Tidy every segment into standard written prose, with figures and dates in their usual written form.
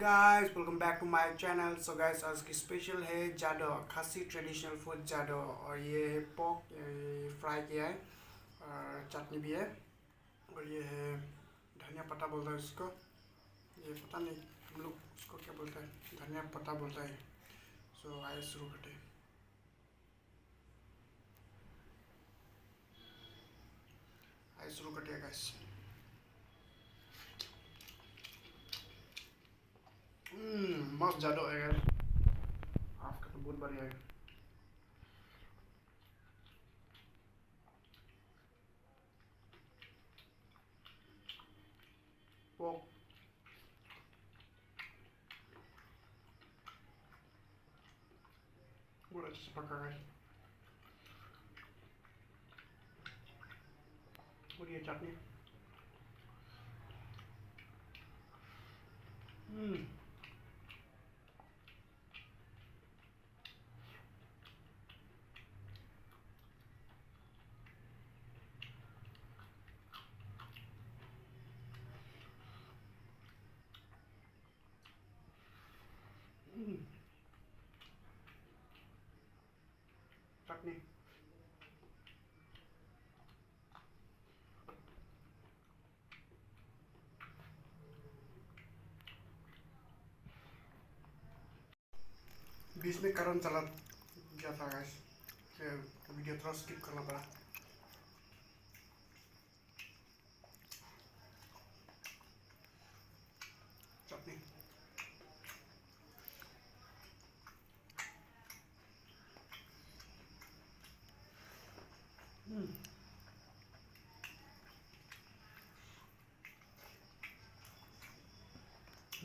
Guys, welcome back to my channel. So guys, आज की special है जाडो, खासी ट्रेडिशनल फूड जाडो। और ये है पोक फ्राई किया है और चटनी भी है। और ये है धनिया पत्ता बोलता है इसको, ये पता नहीं हम लोग उसको क्या बोलते हैं, धनिया पत्ता बोलता है। सो आइए शुरू करते हैं। आइए शुरू करते हैं गाइस। मस्त जाडो है गाइस, आपका तो बहुत बढ़िया है। पोक बहुत अच्छे से पका है। और ये चटनी चटनी बीच में करंट चला गया था गाइस, वीडियो थोड़ा स्किप करना पड़ा। चटनी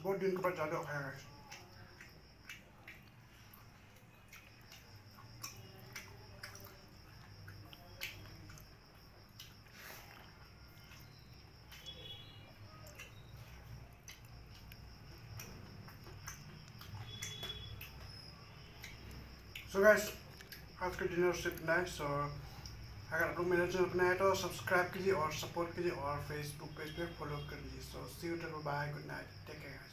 बहुत दिन के बाद ज़्यादा खाया गाइस। सो गाइस, आज का डिनर सिर्फ इतना है। सो अगर आप लोग मेरा चैनल बनाए तो सब्सक्राइब कीजिए और सपोर्ट कीजिए और फेसबुक पेज पे फॉलो कर लीजिए। So see you, bye, good night, take care.